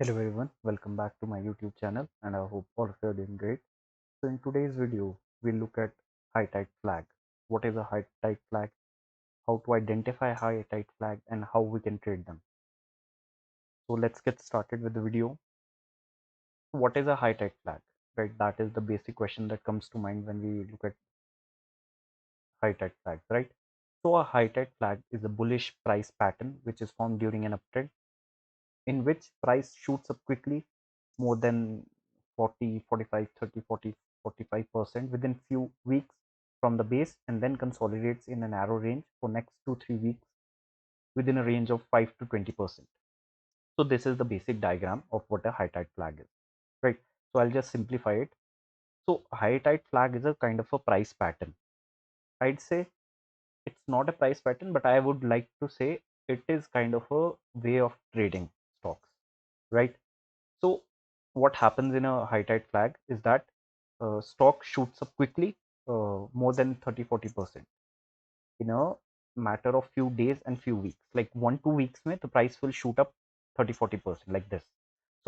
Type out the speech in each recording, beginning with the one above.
Hello everyone, welcome back to my YouTube channel and I hope all of you are doing great. So in today's video, we'll look at high tide flag. What is a high tide flag? How to identify high tide flag and how we can trade them. So let's get started with the video. What is a high tide flag? Right, that is the basic question that comes to mind when we look at high tide flags, right? So a high tide flag is a bullish price pattern which is formed during an uptrend in which price shoots up quickly more than 40, 45, 30, 40, 45% within few weeks from the base and then consolidates in a narrow range for next 2-3 weeks within a range of 5 to 20%. So this is the basic diagram of what a high tide flag is, right? So I'll just simplify it. So high tide flag is a kind of a price pattern. I'd say it's not a price pattern, but I would like to say it is kind of a way of trading stocks, right? So what happens in a high tide flag is that stock shoots up quickly, more than 30-40% in a matter of few days and few weeks. Like 1-2 weeks, mein, the price will shoot up 30-40% like this.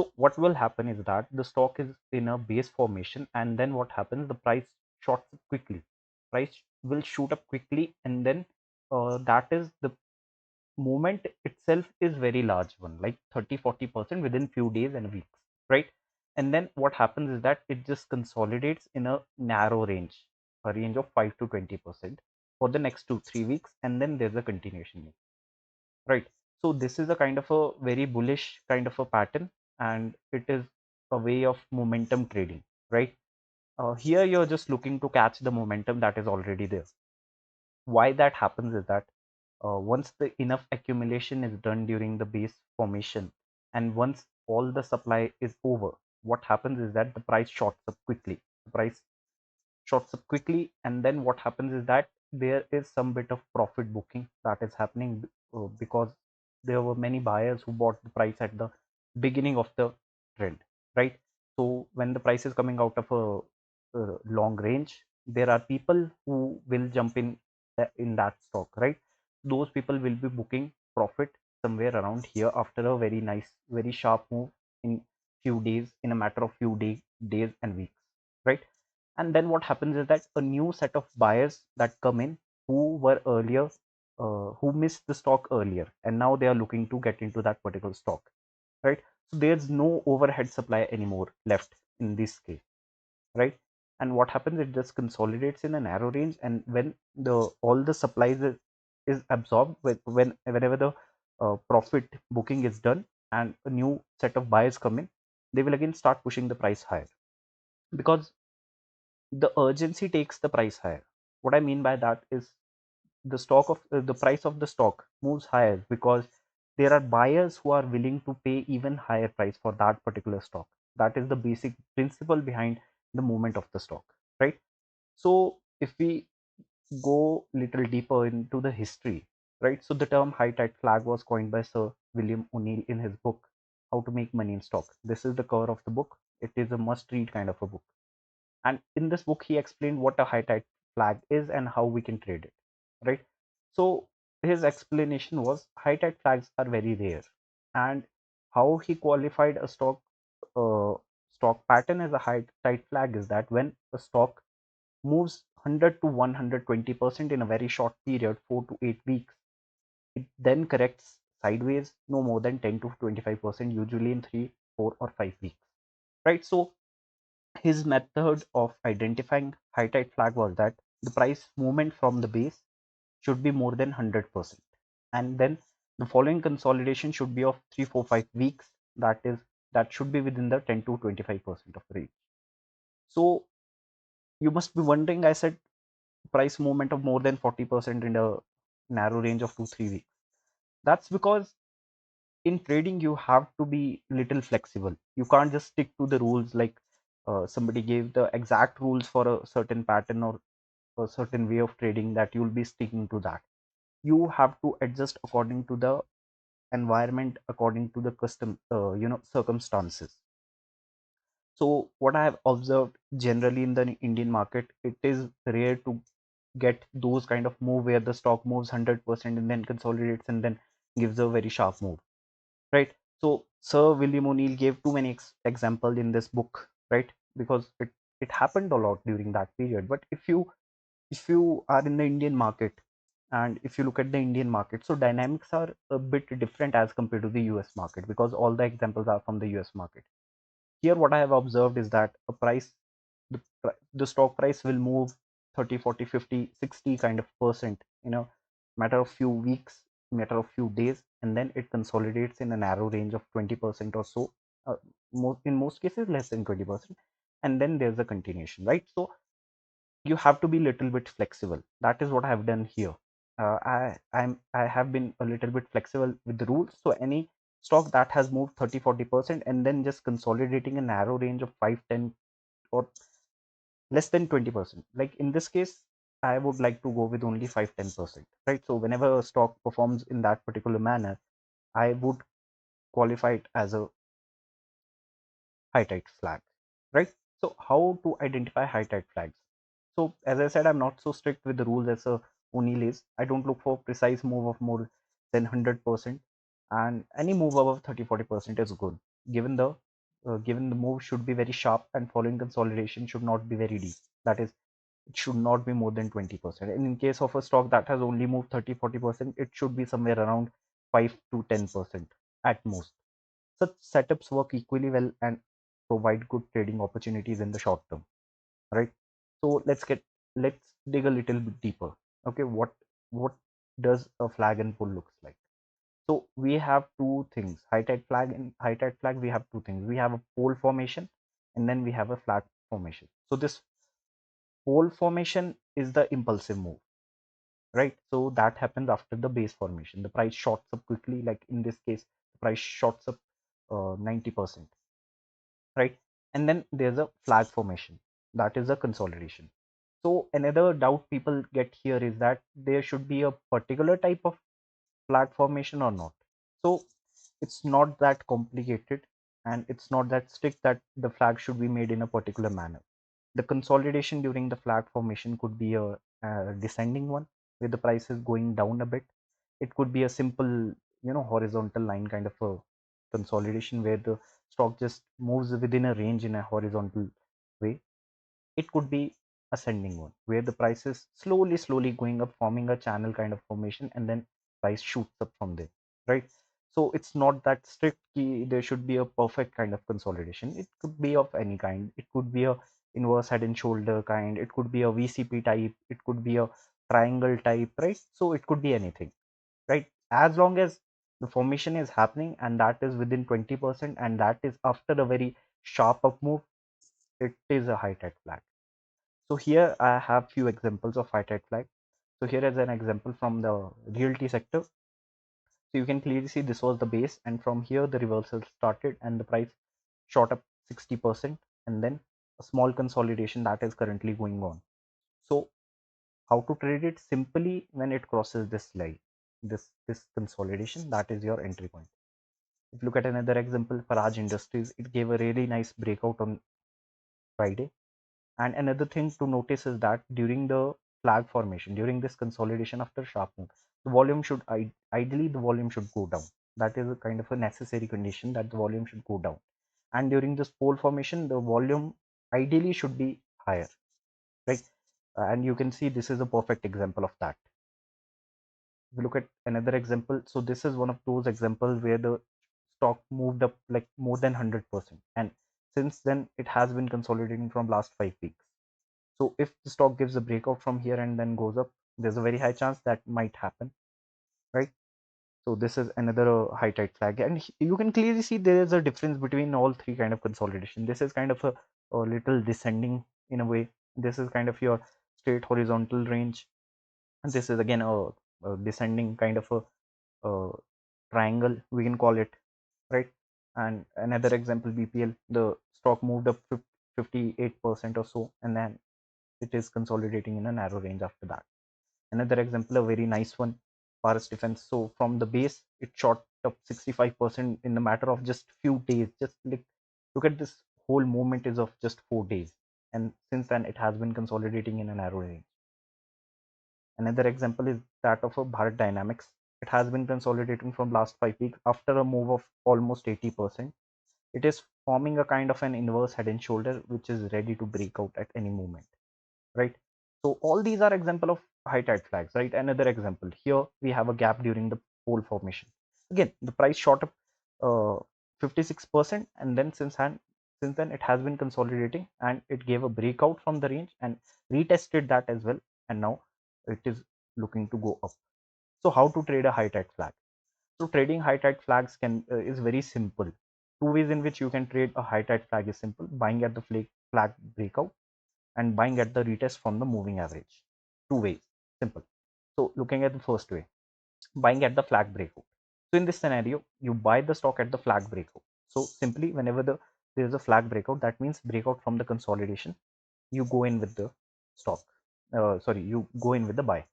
So what will happen is that the stock is in a base formation, and then what happens? The price shoots up quickly. Price will shoot up quickly, and then that is the movement itself is very large one, like 30-40% within few days and weeks, right? And then what happens is that it just consolidates in a narrow range, a range of 5 to 20% for the next 2-3 weeks, and then there's a continuation, right? So this is a kind of a very bullish kind of a pattern, and it is a way of momentum trading, right? Here you're just looking to catch the momentum that is already there. Why that happens is that once the enough accumulation is done during the base formation, and once all the supply is over, what happens is that the price shoots up quickly. The price shoots up quickly, and then what happens is that there is some bit of profit booking that is happening because there were many buyers who bought the price at the beginning of the trend, right? So when the price is coming out of a long range, there are people who will jump in that stock, right? Those people will be booking profit somewhere around here after a very nice, very sharp move in few days, in a matter of few days and weeks, right? And then what happens is that a new set of buyers that come in who were earlier, who missed the stock earlier, and now they are looking to get into that particular stock, right? So there's no overhead supply anymore left in this case, right? And what happens, it just consolidates in a narrow range, and when the all the supplies is absorbed whenever the profit booking is done and a new set of buyers come in, they will again start pushing the price higher because the urgency takes the price higher. What I mean by that is the price of the stock moves higher because there are buyers who are willing to pay even higher price for that particular stock. That is the basic principle behind the movement of the stock, right? So if we go little deeper into the history, right? So the term high tide flag was coined by Sir William O'Neill in his book How to Make Money in Stock. This is the cover of the book. It is a must read kind of a book, and in this book he explained what a high tide flag is and how we can trade it, right? So his explanation was high tide flags are very rare, and how he qualified a uh, stock pattern as a high tide flag is that when a stock moves 100 to 120% in a very short period, 4 to 8 weeks, it then corrects sideways no more than 10 to 25%, usually in 3, 4, or 5 weeks, right? So his method of identifying high tide flag was that the price movement from the base should be more than 100%, and then the following consolidation should be of 3, 4, 5 weeks. That should be within the 10 to 25% of range. So you must be wondering, I said price movement of more than 40% in a narrow range of 2-3 weeks. That's because in trading you have to be little flexible. You can't just stick to the rules like somebody gave the exact rules for a certain pattern or a certain way of trading that you'll be sticking to that. You have to adjust according to the environment, according to the custom circumstances. So what I have observed generally in the Indian market, it is rare to get those kind of move where the stock moves 100% and then consolidates and then gives a very sharp move, right? So Sir William O'Neill gave too many examples in this book, right? Because it happened a lot during that period. But if you are in the Indian market, and if you look at the Indian market, so dynamics are a bit different as compared to the US market, because all the examples are from the US market. Here what I have observed is that the stock price will move 30, 40, 50, 60 kind of percent in a matter of few weeks, matter of few days, and then it consolidates in a narrow range of 20% or so, uh, in most cases less than 20%, and then there's a continuation, right? So you have to be a little bit flexible. That is what I have done here. I have been a little bit flexible with the rules. So any stock that has moved 30, 40% and then just consolidating a narrow range of 5, 10, or less than 20%, like in this case I would like to go with only 5, 10%, right? So whenever a stock performs in that particular manner, I would qualify it as a high tide flag, right? So how to identify high tide flags? So as I said, I'm not so strict with the rules as a O'Neill is. I don't look for precise move of more than 100%, and any move above 30, 40% is good. Given the given the move should be very sharp and following consolidation should not be very deep. That is, it should not be more than 20%. And in case of a stock that has only moved 30, 40%, it should be somewhere around 5 to 10% at most. Such setups work equally well and provide good trading opportunities in the short term, right? So let's dig a little bit deeper. Okay, what does a flag and pull looks like? So we have two things. High tide flag and high tide flag, we have two things. We have a pole formation and then we have a flag formation. So this pole formation is the impulsive move, right? So that happens after the base formation. The price shoots up quickly, like in this case, the price shoots up 90%, right? And then there's a flag formation, that is a consolidation. So another doubt people get here is that there should be a particular type of flag formation or not. So it's not that complicated, and it's not that strict that the flag should be made in a particular manner. The consolidation during the flag formation could be a descending one where the price is going down a bit. It could be a simple, horizontal line kind of a consolidation where the stock just moves within a range in a horizontal way. It could be ascending one where the price is slowly going up, forming a channel kind of formation, and then price shoots up from there, right? So it's not that strict key there should be a perfect kind of consolidation. It could be of any kind. It could be a inverse head and shoulder kind, it could be a VCP type, it could be a triangle type, right? So it could be anything, right? As long as the formation is happening and that is within 20% and that is after a very sharp up move, it is a high tech flag. So here I have few examples of high tide flag. So here is an example from the realty sector. So you can clearly see this was the base, and from here the reversal started and the price shot up 60%, and then a small consolidation that is currently going on. So how to trade it? Simply when it crosses this line, this consolidation, that is your entry point. If you look at another example, Faraj Industries, it gave a really nice breakout on Friday. And another thing to notice is that during the flag formation, during this consolidation after sharp move, the volume should ideally the volume should go down. That is a kind of a necessary condition that the volume should go down. And during this pole formation, the volume ideally should be higher, right? And you can see this is a perfect example of that. If you look at another example, so this is one of those examples where the stock moved up like more than 100%, and since then it has been consolidating from last 5 weeks. So if the stock gives a breakout from here and then goes up, there's a very high chance that might happen, right? So this is another high tide flag, and you can clearly see there is a difference between all three kind of consolidation. This is kind of a little descending in a way. This is kind of your straight horizontal range, and this is again a descending kind of a triangle, we can call it, right? And another example, BPL, the stock moved up 58% or so, and then it is consolidating in a narrow range after that. Another example, a very nice one, Paris Defense. So from the base, it shot up 65% in the matter of just few days. Just like look at this whole movement is of just 4 days, and since then it has been consolidating in a narrow range. Another example is that of a Bharat Dynamics. it has been consolidating from last 5 weeks after a move of almost 80%. It is forming a kind of an inverse head and shoulder which is ready to break out at any moment, right? So all these are example of high tide flags, right? Another example, here we have a gap during the pole formation. Again, the price shot up 56%, and then since then it has been consolidating, and it gave a breakout from the range and retested that as well, and now it is looking to go up. So how to trade a high tide flag? So trading high tide flags is very simple. Two ways in which you can trade a high tide flag is simple: buying at the flag breakout and buying at the retest from the moving average. Two ways, simple. So looking at the first way, buying at the flag breakout. So in this scenario, you buy the stock at the flag breakout. So simply whenever there is a flag breakout, that means breakout from the consolidation, you go in with the stock. You go in with the buy.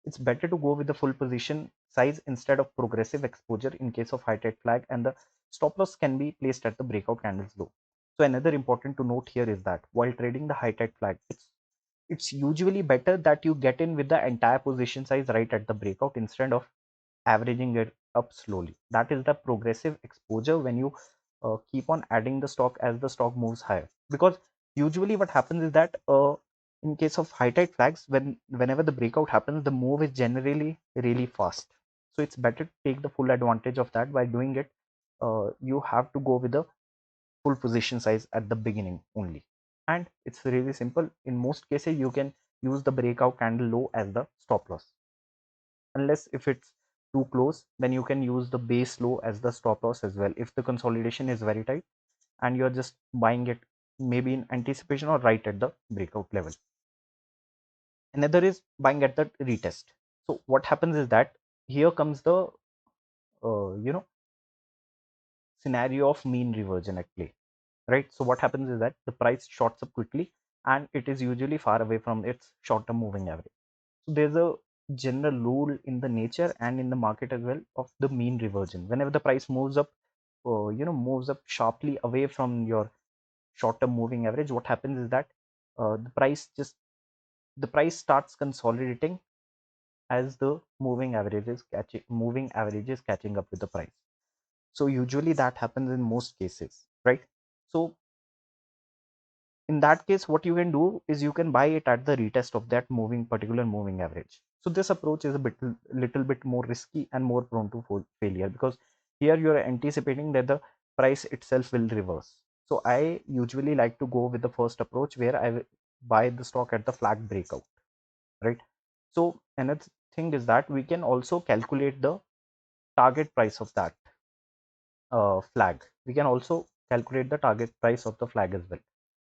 It's better to go with the full position size instead of progressive exposure in case of high tide flag, and the stop loss can be placed at the breakout candles low. So another important to note here is that while trading the high tide flag, it's usually better that you get in with the entire position size right at the breakout instead of averaging it up slowly. That is the progressive exposure when you keep on adding the stock as the stock moves higher. Because usually what happens is that in case of high tide flags, whenever the breakout happens, the move is generally really fast. So it's better to take the full advantage of that. By doing it, you have to go with the full position size at the beginning only, and it's really simple. In most cases you can use the breakout candle low as the stop loss, unless if it's too close, then you can use the base low as the stop loss as well if the consolidation is very tight and you're just buying it maybe in anticipation or right at the breakout level. Another is buying at the retest. So what happens is that here comes the you know scenario of mean reversion at play, right? So what happens is that the price shorts up quickly and it is usually far away from its short-term moving average. So there's a general rule in the nature and in the market as well of the mean reversion. Whenever the price moves up, moves up sharply away from your short-term moving average, what happens is that the price starts consolidating as the moving average is catching up with the price. So usually that happens in most cases, right? So in that case, what you can do is you can buy it at the retest of that particular moving average. So this approach is a little bit more risky and more prone to failure, because here you are anticipating that the price itself will reverse. So I usually like to go with the first approach where I will buy the stock at the flag breakout, right? So another thing is that we can also calculate the target price of that flag. We can also calculate the target price of the flag as well.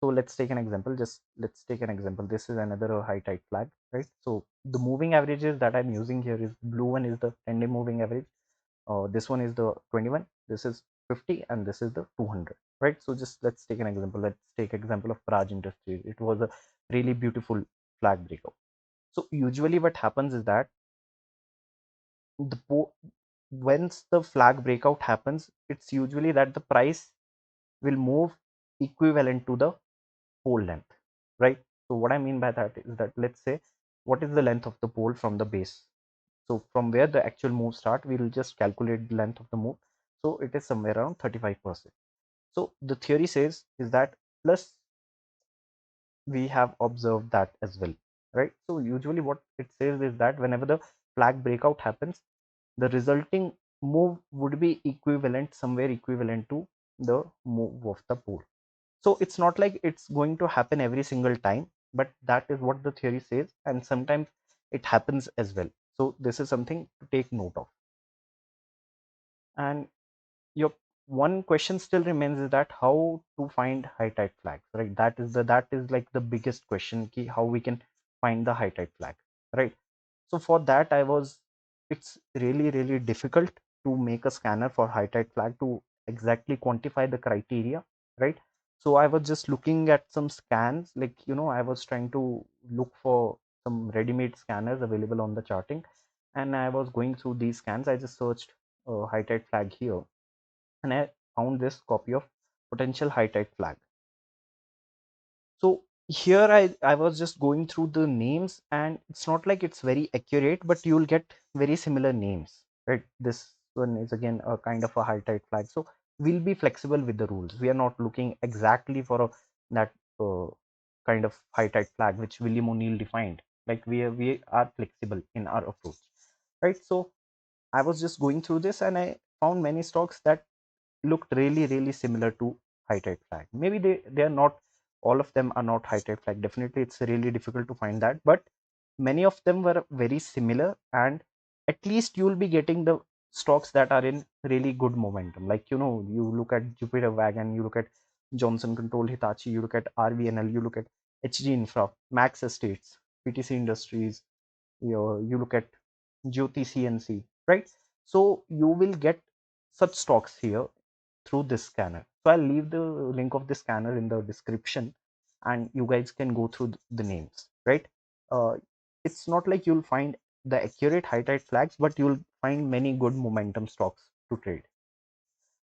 So let's take an example. Just let's take an example. This is another high tide flag, right? So the moving averages that I'm using here is blue one is the 10-day moving average. This one is the 21. This is 50, and this is the 200, right? So just let's take an example. Let's take example of Praj Industries. It was a really beautiful flag breakout. So usually what happens is that the once the flag breakout happens, it's usually that the price will move equivalent to the pole length, right? So what I mean by that is that, let's say, what is the length of the pole from the base? So from where the actual move start, we will just calculate the length of the move. So it is somewhere around 35%. So the theory says is that plus we have observed that as well, right? So usually what it says is that whenever the flag breakout happens, the resulting move would be somewhere equivalent to the move of the pole. So it's not like it's going to happen every single time, but that is what the theory says, and sometimes it happens as well. So this is something to take note of. And your one question still remains is that how to find high tide flags, right? That is like the biggest question, key how we can find the high tide flag, right? So for that, it's really difficult to make a scanner for high tide flag to exactly quantify the criteria, right? So I was just looking at some scans, like, I was trying to look for some ready-made scanners available on the charting, and I was going through these scans. I just searched high tide flag here, and I found this copy of potential high tide flag. So here I was just going through the names, and it's not like it's very accurate, but you'll get very similar names. right? This one is again a kind of a high tide flag. So we'll be flexible with the rules. We are not looking exactly for that kind of high tide flag which William O'Neill defined. Like we are flexible in our approach, right? So I was just going through this and I found many stocks that looked really similar to high tide flag. Maybe they are not, all of them are not high tide flag. Definitely, it's really difficult to find that, but many of them were very similar, and at least you'll be getting the stocks that are in really good momentum. Like, you look at Jupiter Wagon, you look at Johnson Control, Hitachi, you look at RVNL, you look at HG Infra, Max Estates, PTC Industries, you look at Jyoti CNC, right? So you will get such stocks here through this scanner. So I'll leave the link of this scanner in the description, and you guys can go through the names, right? Uh, it's not like you'll find the accurate high tide flags, but you'll find many good momentum stocks to trade.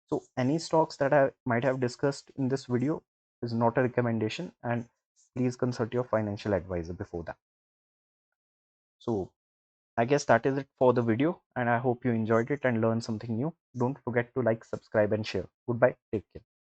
So any stocks that I might have discussed in this video is not a recommendation, and please consult your financial advisor before that. So I guess that is it for the video, and I hope you enjoyed it and learned something new. Don't forget to like, subscribe, and share. Goodbye. Take care.